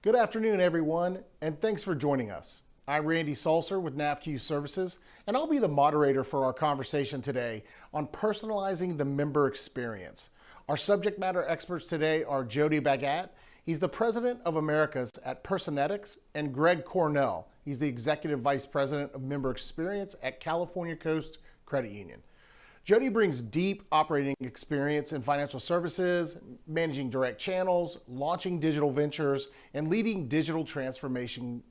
Good afternoon, everyone, and thanks for joining us. I'm Randy Salser with NAFCU Services, and I'll be the moderator for our conversation today on personalizing the member experience. Our subject matter experts today are Jody Bhagat. He's the president of Americas at Personetics, and Greg Cornell. He's the executive vice president of member experience at California Coast Credit Union. Jody brings deep operating experience in financial services, managing direct channels, launching digital ventures, and leading digital transformation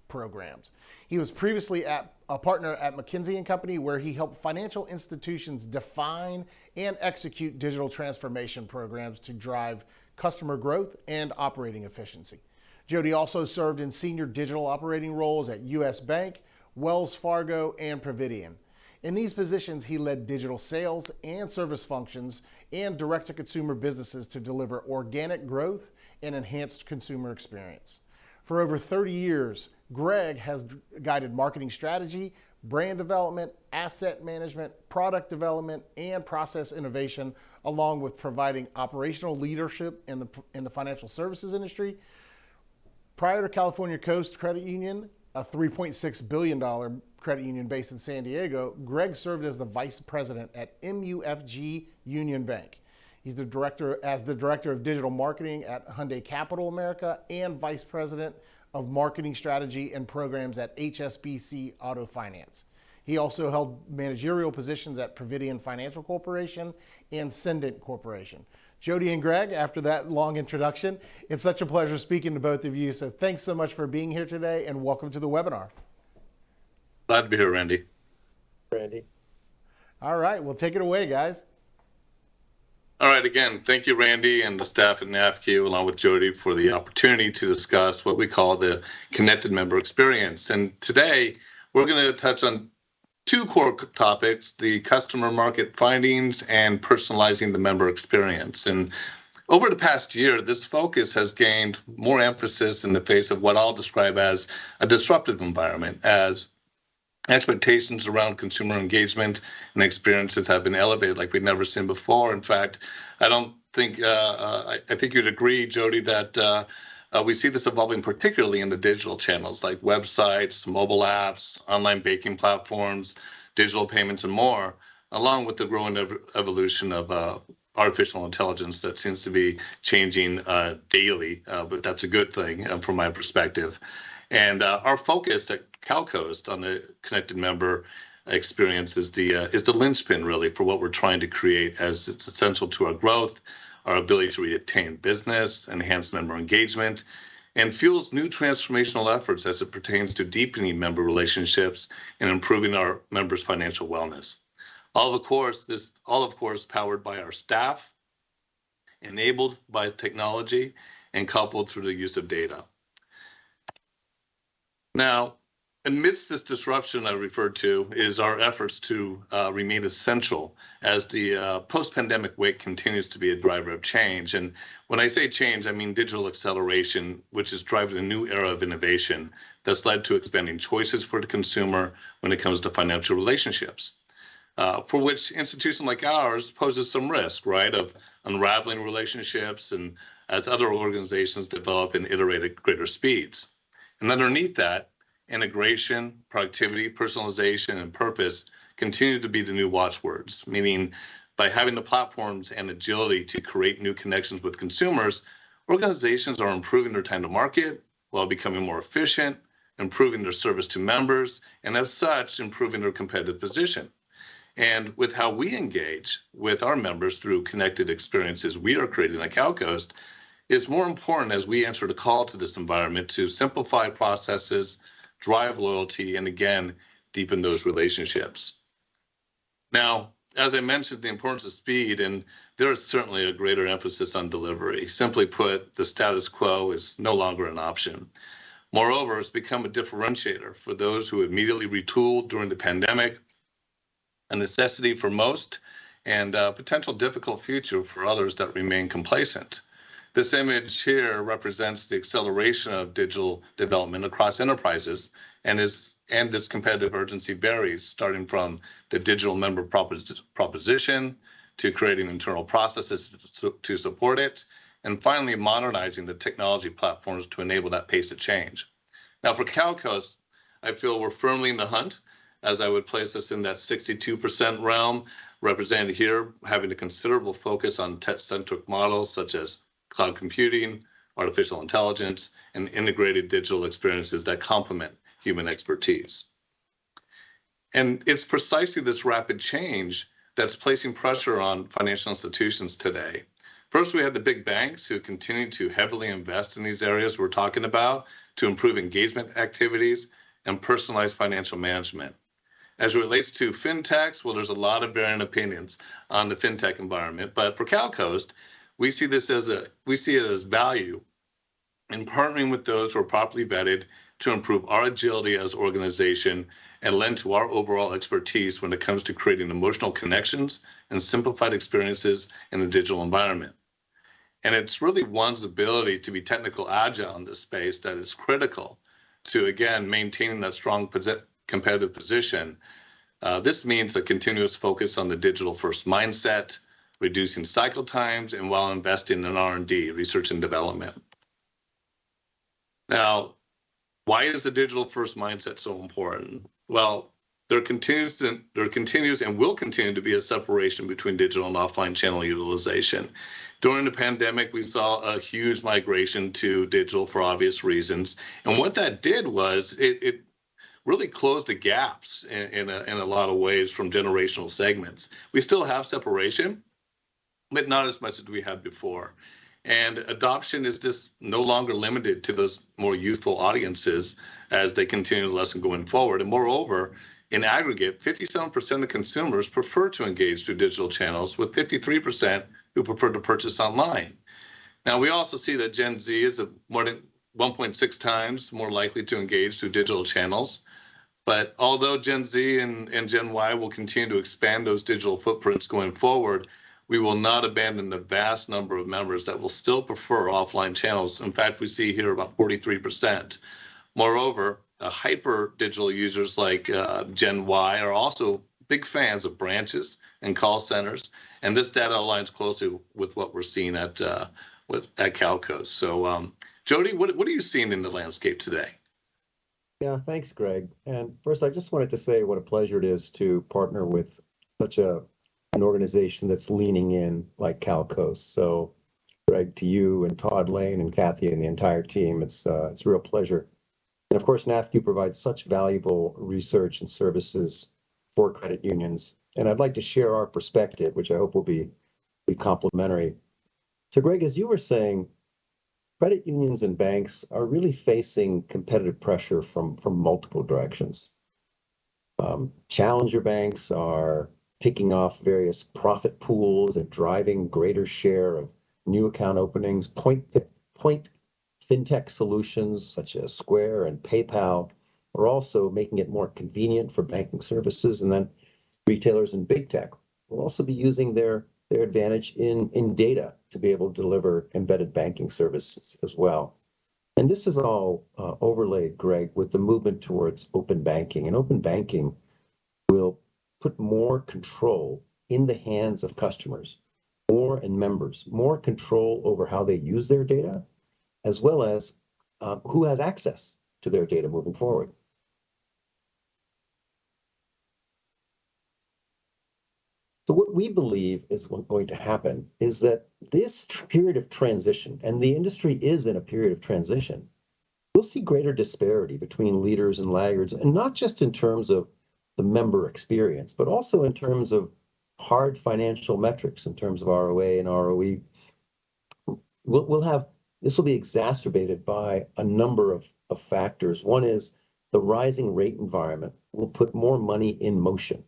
programs. He was previously a partner at McKinsey & Company, where he helped financial institutions define and execute digital transformation programs to drive customer growth and operating efficiency. Jody also served in senior digital operating roles at U.S. Bank, Wells Fargo, and Providian. In these positions, he led digital sales and service functions and direct-to-consumer businesses to deliver organic growth and enhanced consumer experience. For over 30 years, Greg has guided marketing strategy, brand development, asset management, product development, and process innovation, along with providing operational leadership in the financial services industry. Prior to California Coast Credit Union, a $3.6 billion credit union based in San Diego, Greg served as the vice president at MUFG Union Bank. He's the director of digital marketing at Hyundai Capital America and vice president of marketing strategy and programs at HSBC Auto Finance. He also held managerial positions at Providian Financial Corporation and Cendant Corporation. Jody and Greg, after that long introduction, it's such a pleasure speaking to both of you. So thanks so much for being here today, and welcome to the webinar. Glad to be here, Randy. All right, well, take it away, guys. All right, again, thank you, Randy, and the staff at NAFCU, along with Jody, for the opportunity to discuss what we call the connected member experience. And today, we're going to touch on two core topics: the customer market findings and personalizing the member experience. And over the past year, this focus has gained more emphasis in the face of what I'll describe as a disruptive environment, as expectations around consumer engagement and experiences have been elevated like we've never seen before. In fact, I think you'd agree, Jody, that we see this evolving particularly in the digital channels like websites, mobile apps, online banking platforms, digital payments, and more, along with the growing evolution of artificial intelligence that seems to be changing daily, but that's a good thing from my perspective. And our focus at CalCoast on the connected member experience is the linchpin, really, for what we're trying to create, as it's essential to our growth, our ability to retain business, enhance member engagement, and fuels new transformational efforts as it pertains to deepening member relationships and improving our members' financial wellness. All of course, powered by our staff, enabled by technology, and coupled through the use of data. Now, amidst this disruption I referred to is our efforts to remain essential as the post-pandemic wake continues to be a driver of change. And when I say change, I mean digital acceleration, which is driving a new era of innovation that's led to expanding choices for the consumer when it comes to financial relationships, for which institutions like ours poses some risk, right, of unraveling relationships and as other organizations develop and iterate at greater speeds. And underneath that, integration, productivity, personalization, and purpose continue to be the new watchwords, meaning by having the platforms and agility to create new connections with consumers, organizations are improving their time to market while becoming more efficient, improving their service to members, and as such, improving their competitive position. And with how we engage with our members through connected experiences we are creating at CalCoast, is more important as we answer the call to this environment to simplify processes, drive loyalty, and again, deepen those relationships. Now, as I mentioned, the importance of speed, and there is certainly a greater emphasis on delivery. Simply put, the status quo is no longer an option. Moreover, it's become a differentiator for those who immediately retooled during the pandemic, a necessity for most, and a potential difficult future for others that remain complacent. This image here represents the acceleration of digital development across enterprises, and this competitive urgency varies, starting from the digital member proposition to creating internal processes to support it, and finally modernizing the technology platforms to enable that pace of change. Now for Calcoast, I feel we're firmly in the hunt, as I would place us in that 62% realm, represented here, having a considerable focus on tech-centric models such as cloud computing, artificial intelligence, and integrated digital experiences that complement human expertise. And it's precisely this rapid change that's placing pressure on financial institutions today. First, we had the big banks who continue to heavily invest in these areas we're talking about to improve engagement activities and personalized financial management. As it relates to fintechs, well, there's a lot of varying opinions on the fintech environment, but for CalCoast, we see it as value in partnering with those who are properly vetted to improve our agility as an organization and lend to our overall expertise when it comes to creating emotional connections and simplified experiences in the digital environment. And it's really one's ability to be technical agile in this space that is critical to, again, maintaining that strong competitive position. This means a continuous focus on the digital first mindset, reducing cycle times, and while investing in R&D, research and development. Now, why is the digital first mindset so important? Well, there continues and will continue to be a separation between digital and offline channel utilization. During the pandemic, we saw a huge migration to digital for obvious reasons. And what that did was it really closed the gaps in a lot of ways from generational segments. We still have separation, but not as much as we had before. And adoption is just no longer limited to those more youthful audiences as they continue the lesson going forward. And moreover, in aggregate, 57% of consumers prefer to engage through digital channels, with 53% who prefer to purchase online. Now, we also see that Gen Z is more than 1.6 times more likely to engage through digital channels. But although Gen Z and Gen Y will continue to expand those digital footprints going forward, we will not abandon the vast number of members that will still prefer offline channels. In fact, we see here about 43%. Moreover, hyper digital users like Gen Y are also big fans of branches and call centers. And this data aligns closely with what we're seeing at CalCoast. So, Jody, what are you seeing in the landscape today? Yeah, thanks, Greg. And first, I just wanted to say what a pleasure it is to partner with such an organization that's leaning in like CalCoast. So, Greg, to you and Todd Lane and Kathy and the entire team, it's a real pleasure. And of course, NAFCU provides such valuable research and services for credit unions. And I'd like to share our perspective, which I hope will be complementary. So, Greg, as you were saying, credit unions and banks are really facing competitive pressure from multiple directions. Challenger banks are picking off various profit pools and driving greater share of new account openings. Point fintech solutions such as Square and PayPal are also making it more convenient for banking services. And then retailers and big tech will also be using their advantage in data to be able to deliver embedded banking services as well. And this is all overlaid, Greg, with the movement towards open banking. And open banking will put more control in the hands of customers and members, more control over how they use their data, as well as who has access to their data moving forward. So what we believe is going to happen is that this period of transition, and the industry is in a period of transition, we'll see greater disparity between leaders and laggards, and not just in terms of the member experience, but also in terms of hard financial metrics, in terms of ROA and ROE. This will be exacerbated by a number of factors. One is the rising rate environment will put more money in motion.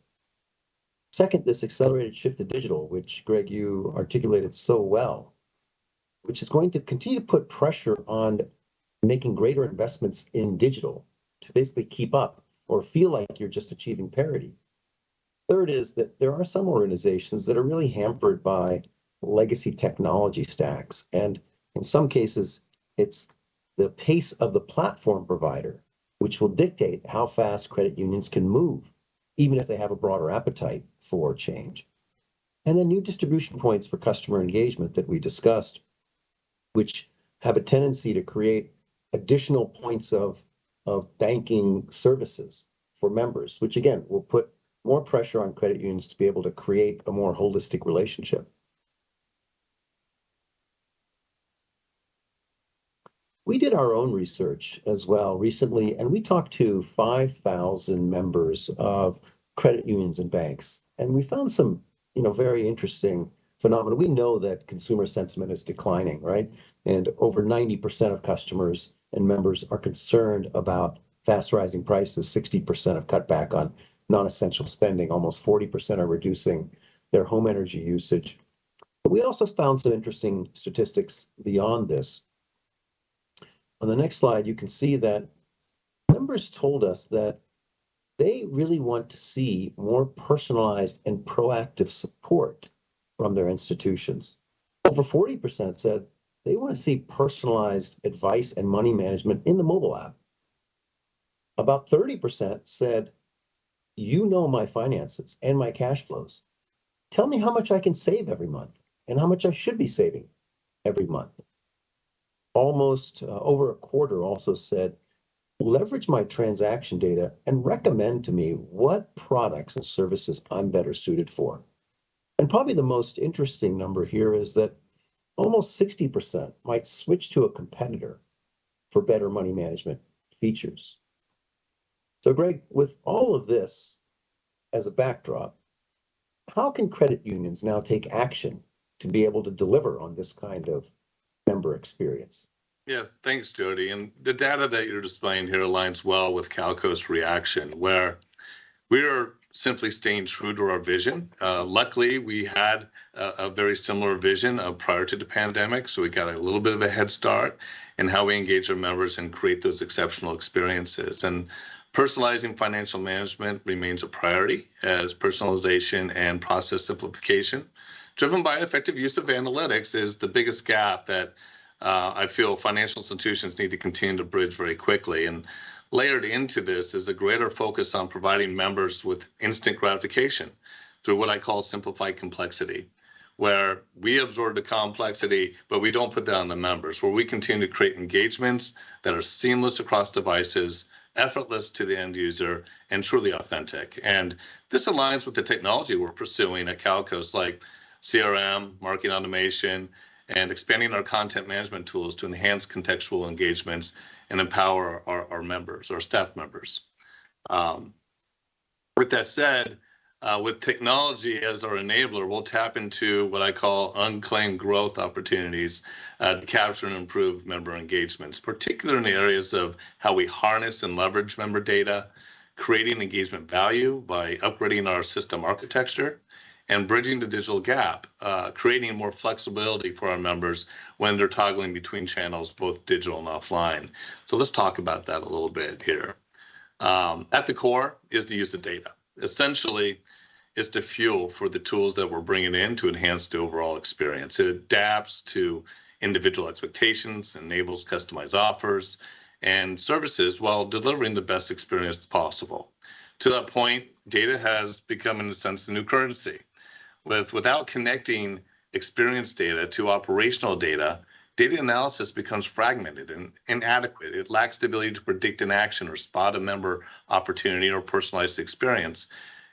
Second, this accelerated shift to digital, which, Greg, you articulated so well, which is going to continue to put pressure on making greater investments in digital to basically keep up or feel like you're just achieving parity. Third is that there are some organizations that are really hampered by legacy technology stacks. And in some cases, it's the pace of the platform provider, which will dictate how fast credit unions can move, even if they have a broader appetite for change. And then new distribution points for customer engagement that we discussed. which have a tendency to create additional points of banking services for members, which again will put more pressure on credit unions to be able to create a more holistic relationship. We did our own research as well recently, and we talked to 5,000 members of credit unions and banks, and we found some, very interesting phenomena. We know that consumer sentiment is declining, right? And over 90% of customers and members are concerned about fast rising prices. 60% have cut back on non-essential spending. Almost 40% are reducing their home energy usage. But we also found some interesting statistics beyond this. On the next slide, you can see that members told us that they really want to see more personalized and proactive support from their institutions. Over 40% said they want to see personalized advice and money management in the mobile app. About 30% said, you know my finances and my cash flows. Tell me how much I can save every month and how much I should be saving every month. Almost over a quarter also said, leverage my transaction data and recommend to me what products and services I'm better suited for. And probably the most interesting number here is that almost 60% might switch to a competitor for better money management features. So Greg, with all of this as a backdrop, how can credit unions now take action to be able to deliver on this kind of member experience? Yes, thanks, Jody. And the data that you're displaying here aligns well with Calco's reaction, where we are simply staying true to our vision. Luckily, we had a very similar vision prior to the pandemic, so we got a little bit of a head start in how we engage our members and create those exceptional experiences. And personalizing financial management remains a priority as personalization and process simplification, driven by effective use of analytics, is the biggest gap that I feel financial institutions need to continue to bridge very quickly. And layered into this is a greater focus on providing members with instant gratification through what I call simplified complexity, where we absorb the complexity, but we don't put that on the members, where we continue to create engagements that are seamless across devices, effortless to the end user, and truly authentic. And this aligns with the technology we're pursuing at Calcos, like CRM, marketing automation, and expanding our content management tools to enhance contextual engagements and empower our members, our staff members. With that said, with technology as our enabler, we'll tap into what I call unclaimed growth opportunities to capture and improve member engagements, particularly in the areas of how we harness and leverage member data, creating engagement value by upgrading our system architecture, and bridging the digital gap, creating more flexibility for our members when they're toggling between channels, both digital and offline. So let's talk about that a little bit here. At the core is the use of data. Essentially, it's the fuel for the tools that we're bringing in to enhance the overall experience. It adapts to individual expectations, enables customized offers and services while delivering the best experience possible. To that point, data has become, in a sense, the new currency. Without connecting experience data to operational data, data analysis becomes fragmented and inadequate. It lacks the ability to predict an action or spot a member opportunity or personalized experience.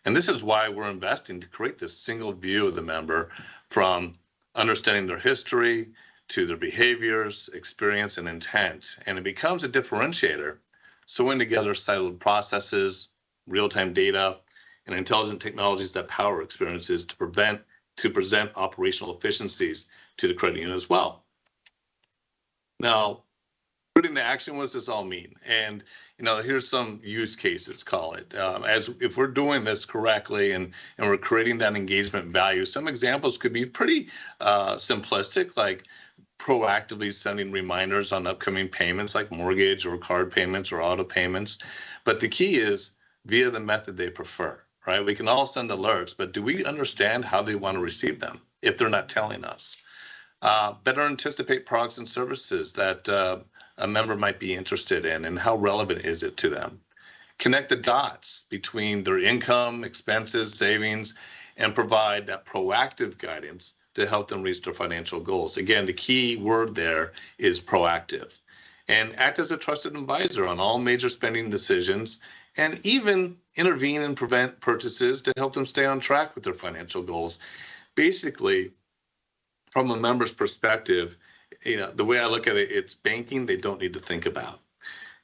And this is why we're investing to create this single view of the member, from understanding their history to their behaviors, experience, and intent. And it becomes a differentiator, sewing together siloed processes, real-time data, and intelligent technologies that power experiences to present operational efficiencies to the credit union as well. Now, putting to action, what does this all mean? And here's some use cases, call it. As if we're doing this correctly and we're creating that engagement value, some examples could be pretty simplistic, like proactively sending reminders on upcoming payments like mortgage or card payments or auto payments. But the key is via the method they prefer. Right? We can all send alerts, but do we understand how they want to receive them if they're not telling us? Better anticipate products and services that a member might be interested in, and how relevant is it to them? Connect the dots between their income, expenses, savings, and provide that proactive guidance to help them reach their financial goals. Again, the key word there is proactive. And act as a trusted advisor on all major spending decisions, and even intervene and prevent purchases to help them stay on track with their financial goals. Basically, from a member's perspective, the way I look at it, it's banking they don't need to think about.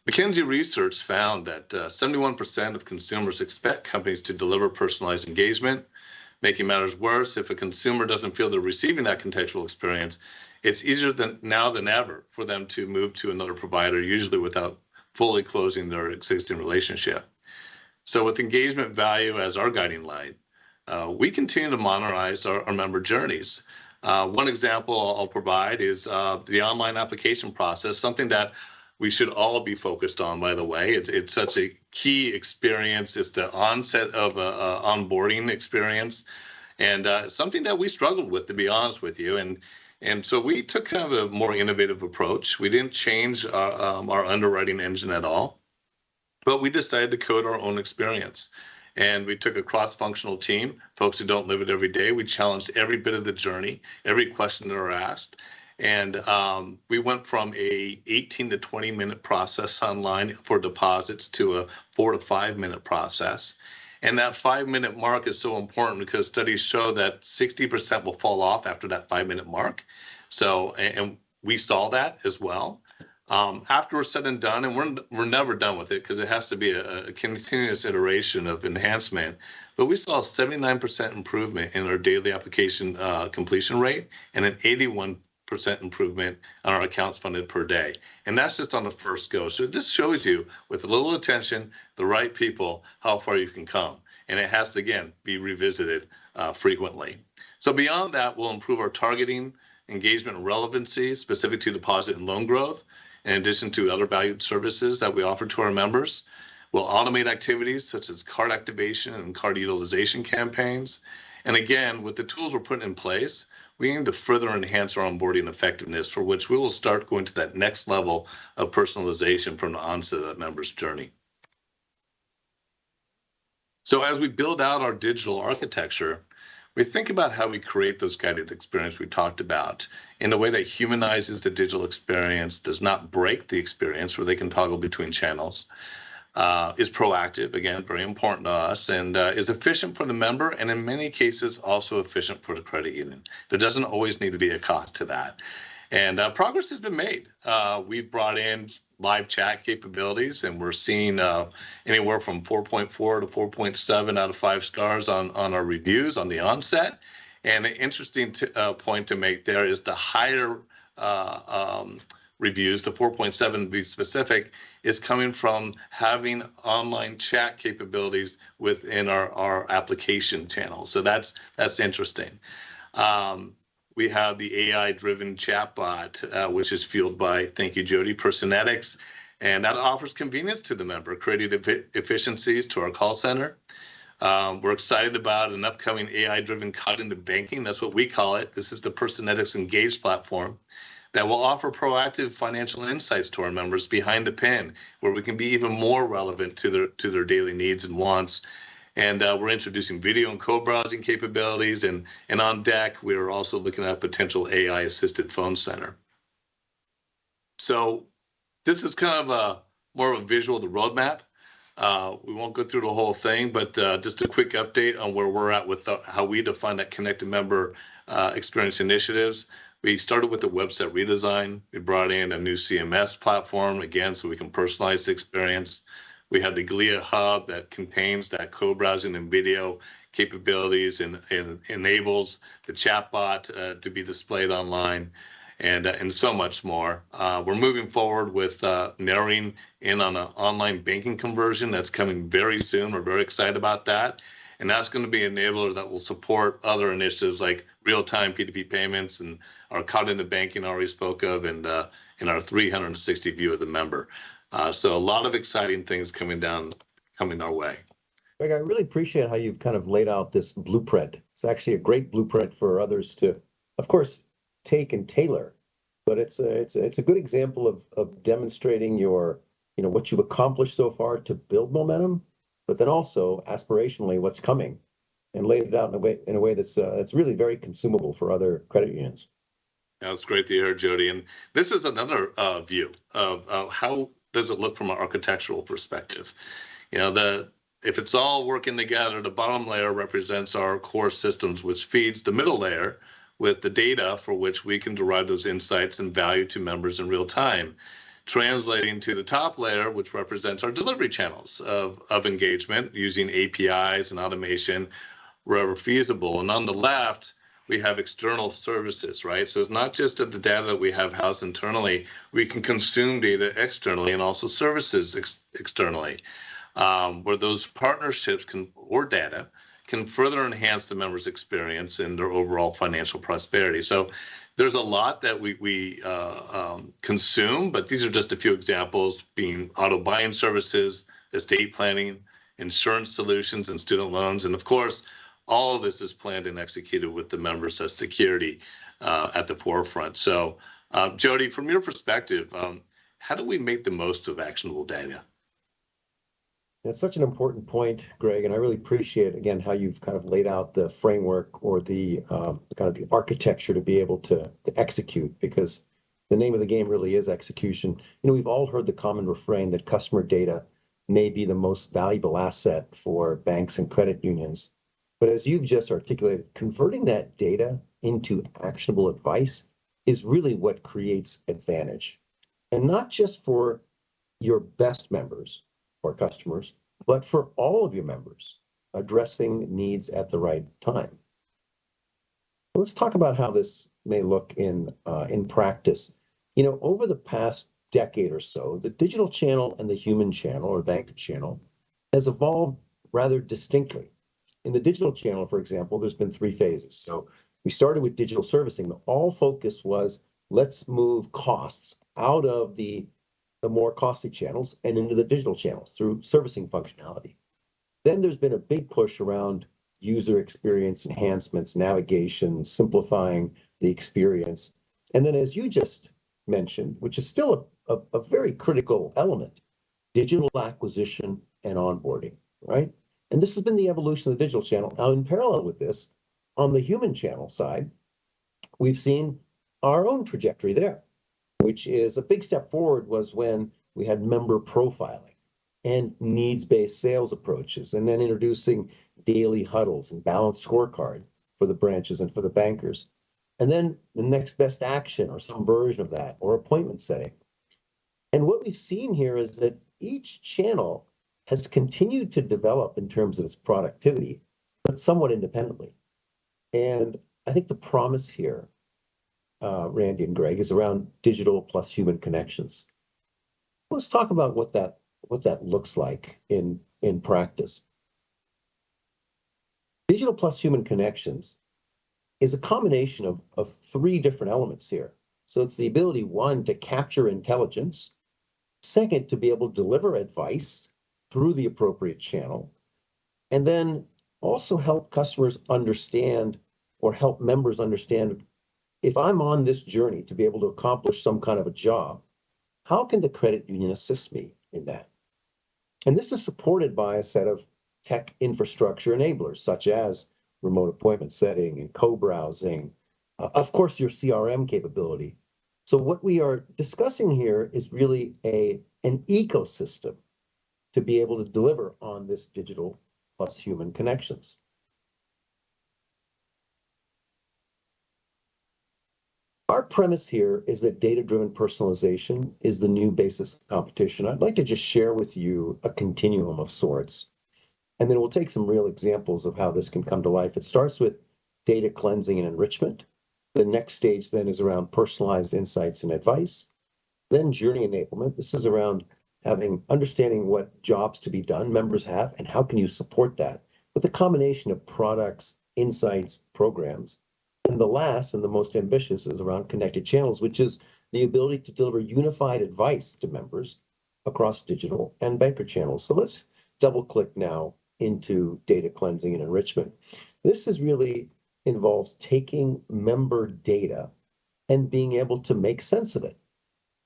McKinsey research found that 71% of consumers expect companies to deliver personalized engagement. Making matters worse, if a consumer doesn't feel they're receiving that contextual experience, it's easier now than ever for them to move to another provider, usually without fully closing their existing relationship. So with engagement value as our guiding light, we continue to monetize our member journeys. One example I'll provide is the online application process, something that we should all be focused on, by the way. It's such a key experience. It's the onset of a onboarding experience, and something that we struggled with, to be honest with you. And so we took kind of a more innovative approach. We didn't change our underwriting engine at all, but we decided to code our own experience. And we took a cross-functional team, folks who don't live it every day. We challenged every bit of the journey, every question that are asked. And we went from a 18 to 20 minute process online for deposits to a 4 to 5 minute process. And that 5 minute mark is so important because studies show that 60% will fall off after that 5 minute mark. So, and we saw that as well. After we're said and done, and we're never done with it because it has to be a continuous iteration of enhancement, but we saw a 79% improvement in our daily application completion rate and an 81% improvement on our accounts funded per day. And that's just on the first go. So this shows you, with a little attention, the right people, how far you can come. And it has to, again, be revisited frequently. So beyond that, we'll improve our targeting, engagement, and relevancy specific to deposit and loan growth, in addition to other valued services that we offer to our members. We'll automate activities such as card activation and card utilization campaigns. And again, with the tools we're putting in place, we aim to further enhance our onboarding effectiveness, for which we will start going to that next level of personalization from the onset of that member's journey. So as we build out our digital architecture, we think about how we create those guided experiences we talked about in a way that humanizes the digital experience, does not break the experience where they can toggle between channels, is proactive, again, very important to us, and is efficient for the member, and in many cases also efficient for the credit union. There doesn't always need to be a cost to that. And progress has been made. We've brought in live chat capabilities, and we're seeing anywhere from 4.4 to 4.7 out of 5 stars on our reviews on the onset. And an interesting point to make there is the higher reviews, the 4.7 to be specific, is coming from having online chat capabilities within our application channel. So that's interesting. We have the AI-driven chatbot, which is fueled by, thank you, Jody, Personetics, and that offers convenience to the member, creating efficiencies to our call center. We're excited about an upcoming AI-driven cognitive banking. That's what we call it. This is the Personetics Engage platform that will offer proactive financial insights to our members behind the pin, where we can be even more relevant to their daily needs and wants. And we're introducing video and co-browsing capabilities. And on deck, we're also looking at a potential AI-assisted phone center. So this is kind of more of a visual of the roadmap. We won't go through the whole thing, but just a quick update on where we're at with how we define that connected member experience initiatives. We started with the website redesign. We brought in a new CMS platform, again, so we can personalize the experience. We have the Glia Hub that contains that co-browsing and video capabilities and enables the chatbot to be displayed online, and so much more. We're moving forward with narrowing in on an online banking conversion that's coming very soon. We're very excited about that. And that's going to be an enabler that will support other initiatives like real-time P2P payments and our cognitive banking I already spoke of, and our 360 view of the member. So a lot of exciting things coming our way. Greg, I really appreciate how you've kind of laid out this blueprint. It's actually a great blueprint for others to, of course, take and tailor. But it's a good example of demonstrating what you've accomplished so far to build momentum, but then also aspirationally what's coming. and laid it out in a way that's really very consumable for other credit unions. That's great to hear, Jody. And this is another view of how does it look from an architectural perspective. If it's all working together, the bottom layer represents our core systems, which feeds the middle layer with the data for which we can derive those insights and value to members in real time, translating to the top layer, which represents our delivery channels of engagement using APIs and automation wherever feasible. And on the left, we have external services, right? So it's not just the data that we have housed internally. We can consume data externally and also services externally, where those partnerships or data can further enhance the member's experience and their overall financial prosperity. So there's a lot that we consume, but these are just a few examples, being auto buying services, estate planning, insurance solutions, and student loans. And of course, all of this is planned and executed with the members as security at the forefront. So, Jody, from your perspective, how do we make the most of actionable data? It's such an important point, Greg, and I really appreciate, again, how you've kind of laid out the framework or the kind of the architecture to be able to execute, because the name of the game really is execution. We've all heard the common refrain that customer data may be the most valuable asset for banks and credit unions. But as you've just articulated, converting that data into actionable advice is really what creates advantage. And not just for your best members or customers, but for all of your members, addressing needs at the right time. Let's talk about how this may look in practice. Over the past decade or so, the digital channel and the human channel or bank channel has evolved rather distinctly. In the digital channel, for example, there's been three phases. So we started with digital servicing. The all focus was let's move costs out of the more costly channels and into the digital channels through servicing functionality. Then there's been a big push around user experience enhancements, navigation, simplifying the experience. And then, as you just mentioned, which is still a very critical element, digital acquisition and onboarding, right? And this has been the evolution of the digital channel. Now, in parallel with this, on the human channel side, we've seen our own trajectory there, which is a big step forward was when we had member profiling and needs-based sales approaches, and then introducing daily huddles and balanced scorecard for the branches and for the bankers. And then the next best action or some version of that, or appointment setting. And what we've seen here is that each channel has continued to develop in terms of its productivity, but somewhat independently. And I think the promise here, Randy and Greg, is around digital plus human connections. Let's talk about what that looks like in practice. Digital plus human connections is a combination of three different elements here. So it's the ability, one, to capture intelligence, second, to be able to deliver advice through the appropriate channel, and then also help customers understand or help members understand, if I'm on this journey to be able to accomplish some kind of a job, how can the credit union assist me in that? And this is supported by a set of tech infrastructure enablers, such as remote appointment setting and co-browsing, of course, your CRM capability. So what we are discussing here is really an ecosystem to be able to deliver on this digital plus human connections. Our premise here is that data-driven personalization is the new basis of competition. I'd like to just share with you a continuum of sorts, and then we'll take some real examples of how this can come to life. It starts with data cleansing and enrichment. The next stage then is around personalized insights and advice. Then journey enablement. This is around understanding what jobs to be done members have and how can you support that with a combination of products, insights, programs. And the last and the most ambitious is around connected channels, which is the ability to deliver unified advice to members across digital and banker channels. So let's double click now into data cleansing and enrichment. This is really involves taking member data and being able to make sense of it,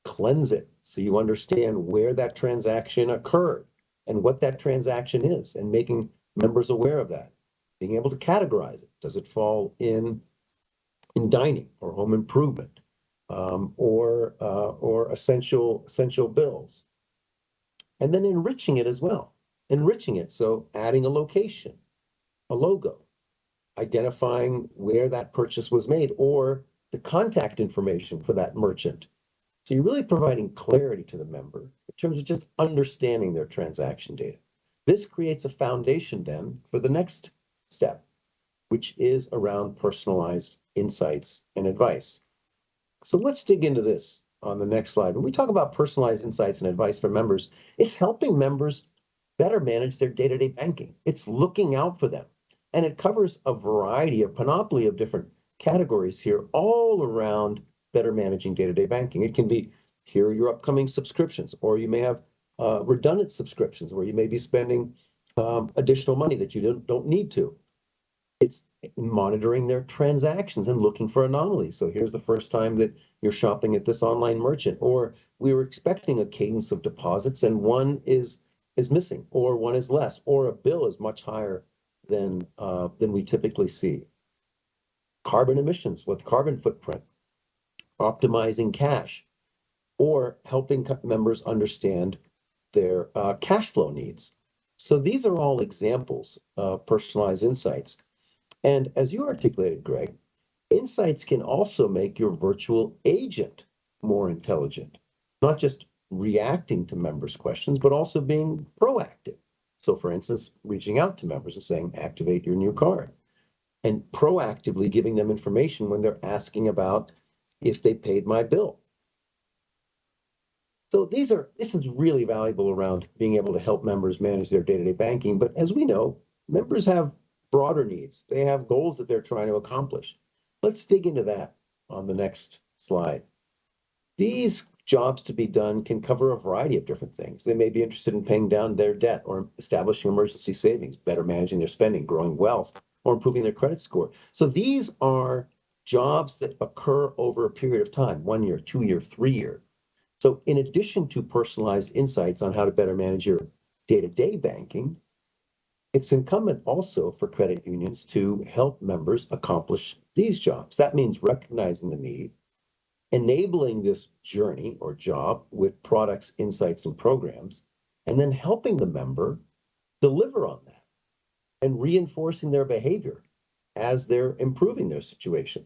cleanse it so you understand where that transaction occurred and what that transaction is, and making members aware of that. being able to categorize it. Does it fall in dining or home improvement, or essential bills? And then enriching it as well. Enriching it, so adding a location, a logo, identifying where that purchase was made, or the contact information for that merchant. So you're really providing clarity to the member in terms of just understanding their transaction data. This creates a foundation then for the next step, which is around personalized insights and advice. So let's dig into this on the next slide. When we talk about personalized insights and advice for members, it's helping members better manage their day-to-day banking. It's looking out for them. And it covers a variety, a panoply of different categories here, all around better managing day-to-day banking. It can be, here are your upcoming subscriptions, or you may have redundant subscriptions where you may be spending additional money that you don't need to. It's monitoring their transactions and looking for anomalies. So here's the first time that you're shopping at this online merchant, or we were expecting a cadence of deposits and one is missing, or one is less, or a bill is much higher than we typically see. Carbon emissions with carbon footprint, optimizing cash, or helping members understand their cash flow needs. So these are all examples of personalized insights. And as you articulated, Greg, insights can also make your virtual agent more intelligent, not just reacting to members' questions, but also being proactive. So for instance, reaching out to members and saying, activate your new card, and proactively giving them information when they're asking about if they paid my bill. So this is really valuable around being able to help members manage their day-to-day banking. But as we know, members have broader needs. They have goals that they're trying to accomplish. Let's dig into that on the next slide. These jobs to be done can cover a variety of different things. They may be interested in paying down their debt, or establishing emergency savings, better managing their spending, growing wealth, or improving their credit score. So these are jobs that occur over a period of time, 1 year, 2 year, 3 year. So in addition to personalized insights on how to better manage your day-to-day banking, it's incumbent also for credit unions to help members accomplish these jobs. That means recognizing the need, enabling this journey or job with products, insights, and programs, and then helping the member deliver on that and reinforcing their behavior as they're improving their situation.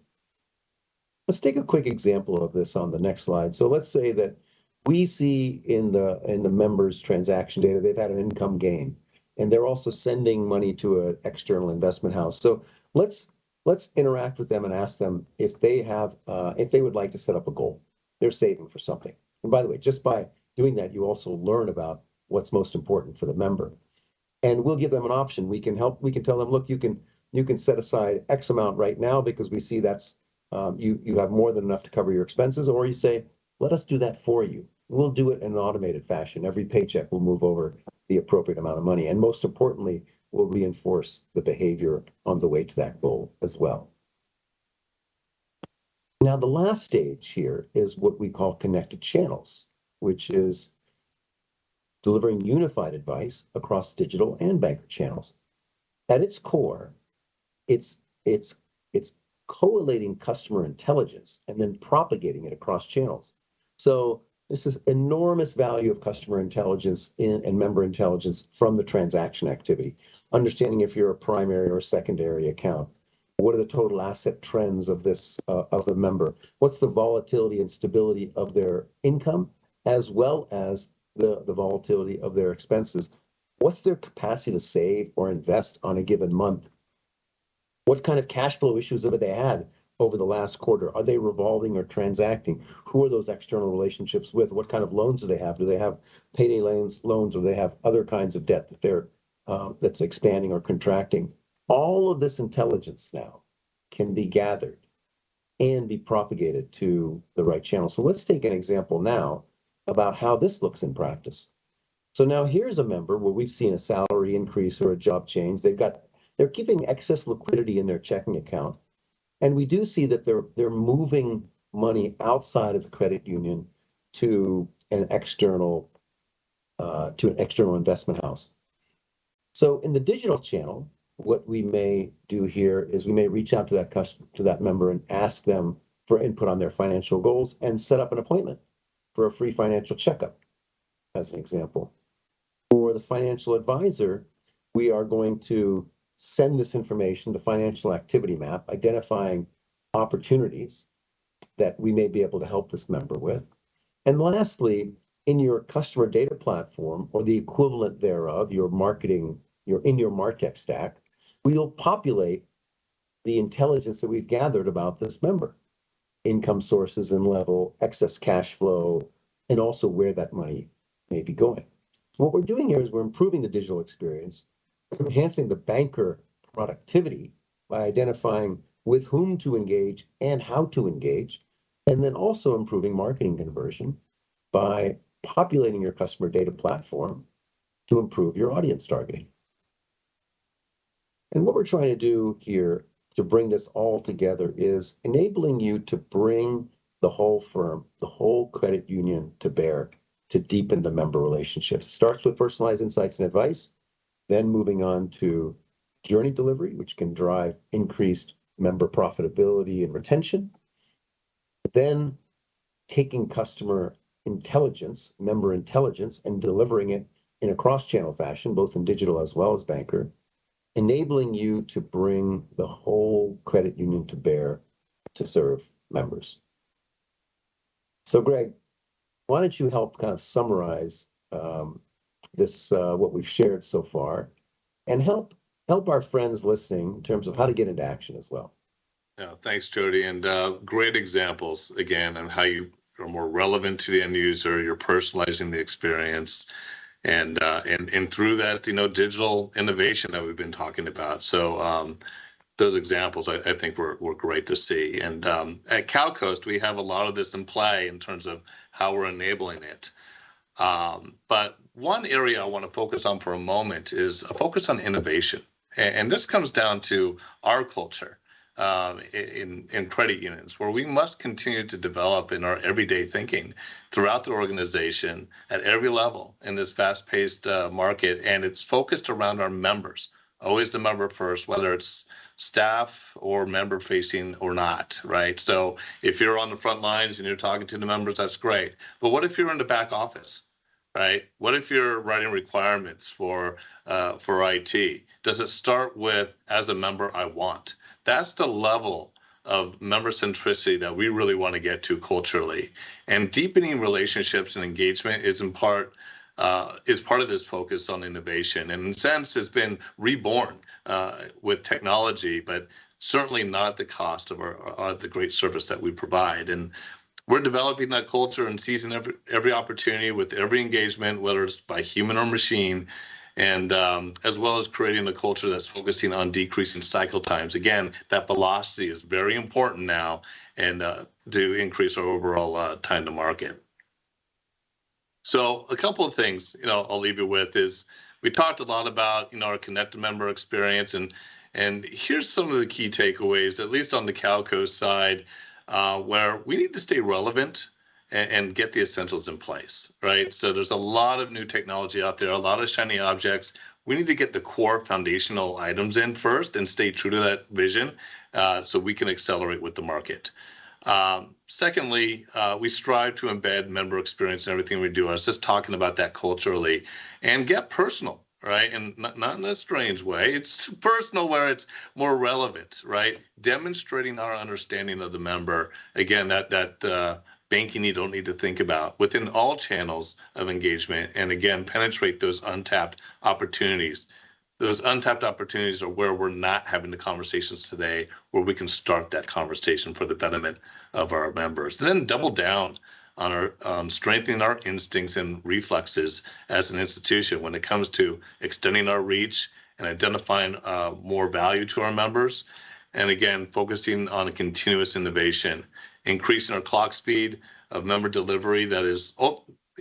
Let's take a quick example of this on the next slide. So let's say that we see in the members' transaction data, they've had an income gain, and they're also sending money to an external investment house. So let's interact with them and ask them if they would like to set up a goal. They're saving for something. And by the way, just by doing that, you also learn about what's most important for the member. And we'll give them an option. We can tell them, look, you can set aside X amount right now because we see that's you have more than enough to cover your expenses, or you say, let us do that for you. We'll do it in an automated fashion. Every paycheck will move over the appropriate amount of money. And most importantly, we'll reinforce the behavior on the way to that goal as well. Now, the last stage here is what we call connected channels, which is delivering unified advice across digital and banker channels. At its core, it's collating customer intelligence and then propagating it across channels. So this is enormous value of customer intelligence and member intelligence from the transaction activity. Understanding if you're a primary or secondary account. What are the total asset trends of this of the member? What's the volatility and stability of their income, as well as the volatility of their expenses? What's their capacity to save or invest on a given month? What kind of cash flow issues have they had over the last quarter? Are they revolving or transacting? Who are those external relationships with? What kind of loans do they have? Do they have payday loans, or do they have other kinds of debt that they're that's expanding or contracting? All of this intelligence now can be gathered and be propagated to the right channel. So let's take an example now about how this looks in practice. So now here's a member where we've seen a salary increase or a job change. They're keeping excess liquidity in their checking account. And we do see that they're moving money outside of the credit union to an external investment house. So in the digital channel, what we may do here is we may reach out to that customer, to that member, and ask them for input on their financial goals and set up an appointment for a free financial checkup, as an example. For the financial advisor, we are going to send this information, the financial activity map, identifying opportunities that we may be able to help this member with. And lastly, in your customer data platform or the equivalent thereof, your marketing, in your MarTech stack, we will populate the intelligence that we've gathered about this member, income sources and level, excess cash flow, and also where that money may be going. What we're doing here is we're improving the digital experience, enhancing the banker productivity by identifying with whom to engage and how to engage, and then also improving marketing conversion by populating your customer data platform to improve your audience targeting. And what we're trying to do here to bring this all together is enabling you to bring the whole firm, the whole credit union to bear to deepen the member relationships. It starts with personalized insights and advice, then moving on to journey delivery, which can drive increased member profitability and retention. Then taking customer intelligence, member intelligence, and delivering it in a cross-channel fashion, both in digital as well as banker, enabling you to bring the whole credit union to bear to serve members. So Greg, why don't you help kind of summarize this, what we've shared so far, and help our friends listening in terms of how to get into action as well. Yeah, thanks, Jody, and great examples again on how you are more relevant to the end user. You're personalizing the experience, and through that, digital innovation that we've been talking about. So those examples, I think, were great to see. And at CalCoast, we have a lot of this in play in terms of how we're enabling it. But one area I want to focus on for a moment is a focus on innovation. And this comes down to our culture in credit unions, where we must continue to develop in our everyday thinking throughout the organization at every level in this fast-paced market. And it's focused around our members, always the member first, whether it's staff or member facing or not, right? So if you're on the front lines and you're talking to the members, that's great. But what if you're in the back office? Right? What if you're writing requirements for IT? Does it start with, as a member, I want? That's the level of member centricity that we really want to get to culturally. And deepening relationships and engagement is part of this focus on innovation. And in a sense, has been reborn with technology, but certainly not at the cost of the great service that we provide. And we're developing that culture and seizing every opportunity with every engagement, whether it's by human or machine, and as well as creating a culture that's focusing on decreasing cycle times. Again, that velocity is very important now, and to increase our overall time to market. So a couple of things, I'll leave you with is we talked a lot about, our connected member experience, and here's some of the key takeaways, at least on the CalCoast side, where we need to stay relevant and get the essentials in place, right? So there's a lot of new technology out there, a lot of shiny objects. We need to get the core foundational items in first and stay true to that vision so we can accelerate with the market. Secondly, we strive to embed member experience in everything we do. I was just talking about that culturally, and get personal, right? And not in a strange way. It's personal where it's more relevant, right? Demonstrating our understanding of the member. Again, that banking you don't need to think about within all channels of engagement. And again, penetrate those untapped opportunities. Those untapped opportunities are where we're not having the conversations today, where we can start that conversation for the betterment of our members. And then double down on strengthening our instincts and reflexes as an institution when it comes to extending our reach and identifying more value to our members. And again, focusing on continuous innovation, increasing our clock speed of member delivery.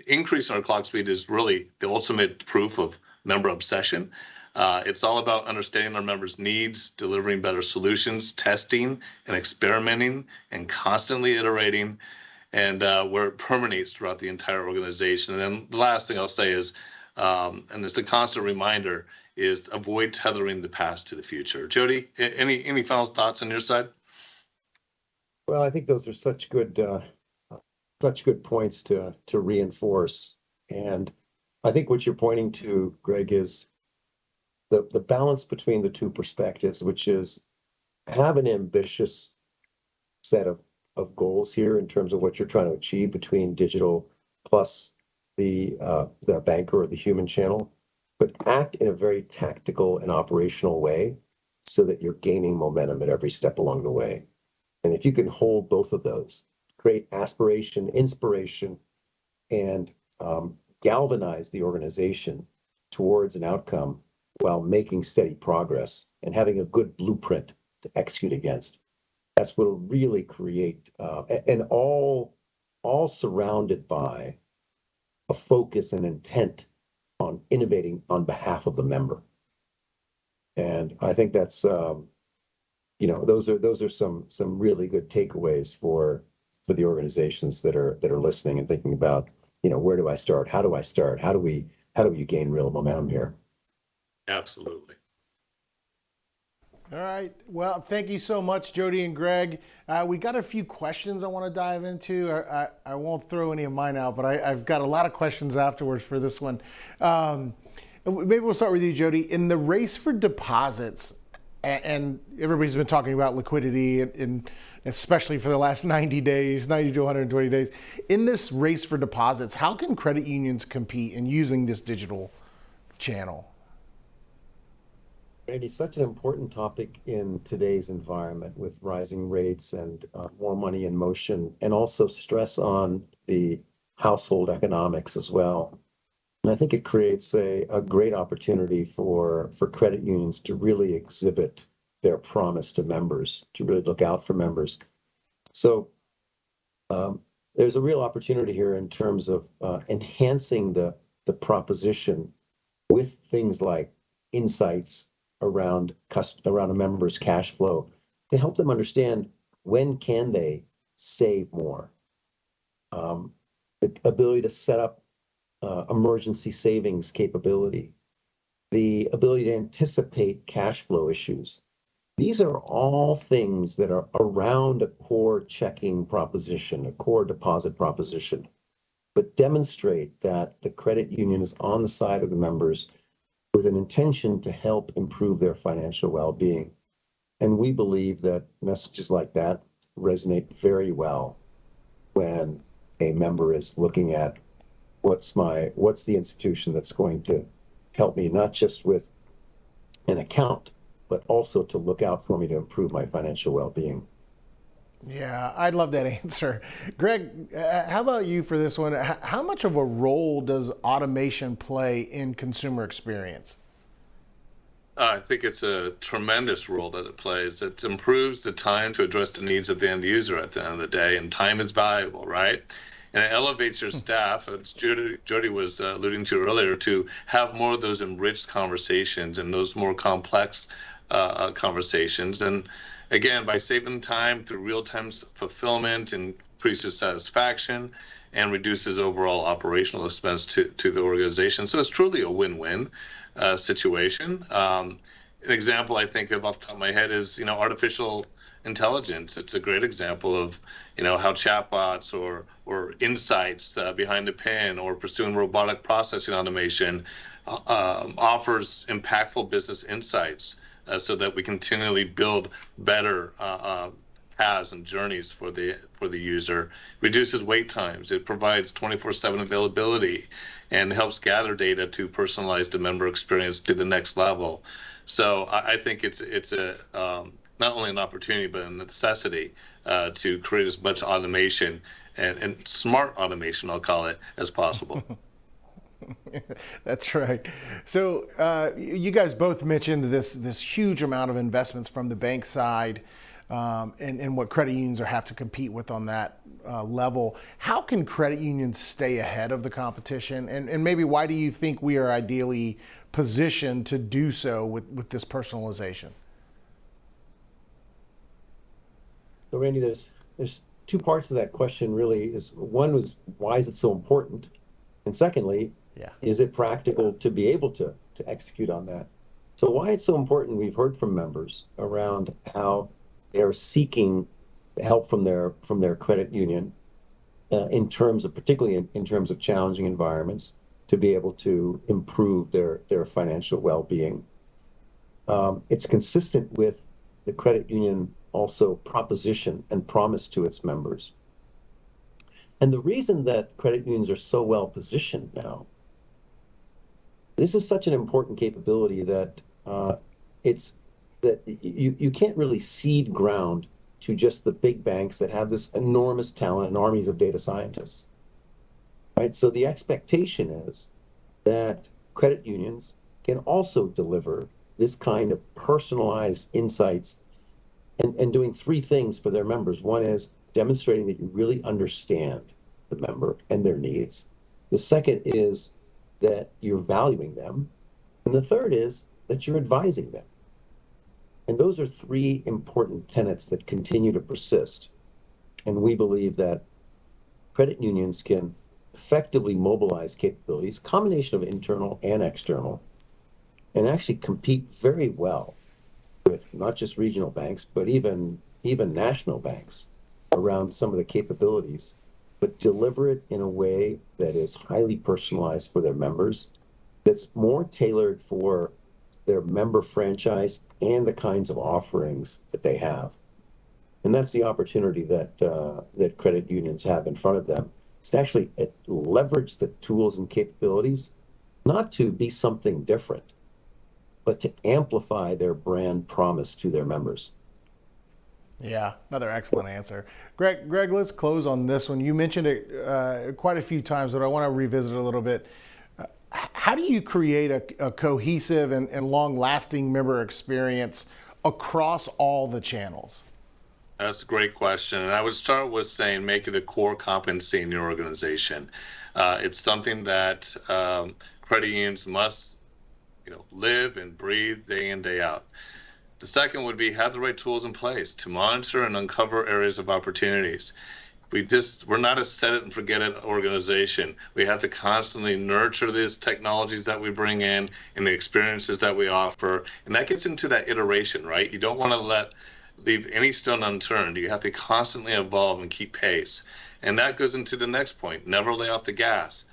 Increasing our clock speed is really the ultimate proof of member obsession. It's all about understanding our members' needs, delivering better solutions, testing and experimenting, and constantly iterating, and where it permeates throughout the entire organization. And then the last thing I'll say is, and it's a constant reminder, is avoid tethering the past to the future. Jody, any final thoughts on your side? Well, I think those are such good points to reinforce. And I think what you're pointing to, Greg, is the balance between the two perspectives, which is have an ambitious set of goals here in terms of what you're trying to achieve between digital plus the banker or the human channel, but act in a very tactical and operational way so that you're gaining momentum at every step along the way. And if you can hold both of those, create aspiration, inspiration, and galvanize the organization towards an outcome while making steady progress and having a good blueprint to execute against, that's what will really create, and all surrounded by a focus and intent on innovating on behalf of the member. And I think that's, those are some really good takeaways for the organizations that are listening and thinking about, where do I start? How do I start? How do we gain real momentum here? Absolutely. All right. Well, thank you so much, Jody and Greg. We got a few questions I want to dive into. I won't throw any of mine out, but I've got a lot of questions afterwards for this one. Maybe we'll start with you, Jody. In the race for deposits, and everybody's been talking about liquidity, and especially for the last 90 days, 90 to 120 days. In this race for deposits, how can credit unions compete in using this digital channel? Randy, such an important topic in today's environment with rising rates and more money in motion, and also stress on the household economics as well. And I think it creates a great opportunity for credit unions to really exhibit their promise to members, to really look out for members. So there's a real opportunity here in terms of enhancing the proposition with things like insights around a member's cash flow to help them understand when can they save more. The ability to set up emergency savings capability, the ability to anticipate cash flow issues. These are all things that are around a core checking proposition, a core deposit proposition, but demonstrate that the credit union is on the side of the members with an intention to help improve their financial well-being. And we believe that messages like that resonate very well when a member is looking at what's the institution that's going to help me, not just with an account, but also to look out for me to improve my financial well-being. Yeah, I love that answer. Greg, how about you for this one? How much of a role does automation play in consumer experience? I think it's a tremendous role that it plays. It improves the time to address the needs of the end user at the end of the day, and time is valuable, right? And it elevates your staff, as Jody was alluding to earlier, to have more of those enriched conversations and those more complex conversations. And again, by saving time through real-time fulfillment, increases satisfaction and reduces overall operational expense to the organization. So it's truly a win-win situation. An example I think of off the top of my head is, artificial intelligence. It's a great example of, how chatbots or insights behind the pen or pursuing robotic processing automation offers impactful business insights so that we continually build better paths and journeys for the user, reduces wait times. It provides 24/7 availability and helps gather data to personalize the member experience to the next level. So I think it's a not only an opportunity but a necessity to create as much automation and smart automation, I'll call it, as possible. That's right. So you guys both mentioned this huge amount of investments from the bank side and what credit unions have to compete with on that level. How can credit unions stay ahead of the competition? And maybe why do you think we are ideally positioned to do so with this personalization? So Randy, there's two parts of that question really. One was, why is it so important? And secondly, is it practical to be able to execute on that? So why it's so important, we've heard from members around how they're seeking help from their credit union in terms of, particularly in terms of challenging environments, to be able to improve their financial well-being. It's consistent with the credit union also proposition and promise to its members. And the reason that credit unions are so well positioned now, this is such an important capability that it's that you can't really cede ground to just the big banks that have this enormous talent and armies of data scientists, right? So the expectation is that credit unions can also deliver this kind of personalized insights and doing three things for their members. One is demonstrating that you really understand the member and their needs. The second is that you're valuing them. And the third is that you're advising them. And those are three important tenets that continue to persist. And we believe that credit unions can effectively mobilize capabilities, combination of internal and external, and actually compete very well with not just regional banks, but even national banks around some of the capabilities, but deliver it in a way that is highly personalized for their members, that's more tailored for their member franchise and the kinds of offerings that they have. And that's the opportunity that credit unions have in front of them. It's to actually leverage the tools and capabilities, not to be something different, but to amplify their brand promise to their members. Yeah, another excellent answer. Greg, let's close on this one. You mentioned it quite a few times, but I want to revisit it a little bit. How do you create a cohesive and long-lasting member experience across all the channels? That's a great question. And I would start with saying make it a core competency in your organization. It's something that credit unions must live and breathe day in, day out. The second would be have the right tools in place to monitor and uncover areas of opportunities. We're not a set it and forget it organization. We have to constantly nurture these technologies that we bring in and the experiences that we offer. And that gets into that iteration, right? You don't want to leave any stone unturned. You have to constantly evolve and keep pace. And that goes into the next point. Never lay off the gas.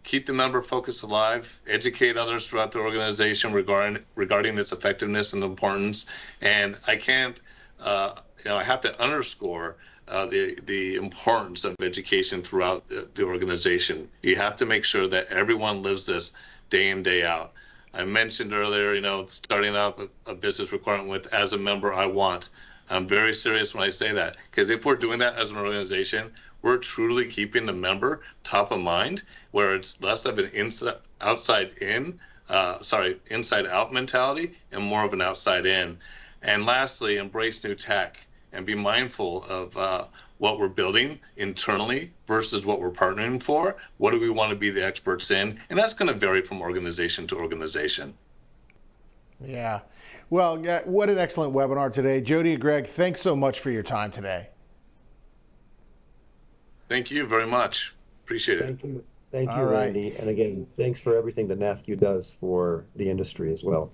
Keep the member focus alive, educate others throughout the organization regarding its effectiveness and importance. And I can't, I have to underscore the importance of education throughout the organization. You have to make sure that everyone lives this day in, day out. I mentioned earlier, starting out a business requirement with, as a member, I want. I'm very serious when I say that, because if we're doing that as an organization, we're truly keeping the member top of mind, where it's less of an inside out mentality and more of an outside in. And lastly, embrace new tech and be mindful of what we're building internally versus what we're partnering for. What do we want to be the experts in? And that's going to vary from organization to organization. Yeah. Well, what an excellent webinar today. Jody and Greg, thanks so much for your time today. Thank you very much. Appreciate it. Thank you, Randy. And again, thanks for everything that NAFCU does for the industry as well.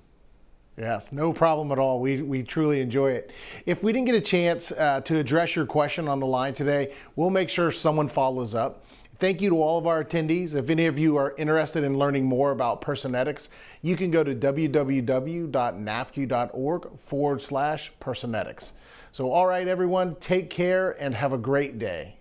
Yes, no problem at all. We truly enjoy it. If we didn't get a chance to address your question on the line today, we'll make sure someone follows up. Thank you to all of our attendees. If any of you are interested in learning more about Personetics, you can go to www.nafcu.org/Personetics. So, all right, everyone, take care and have a great day.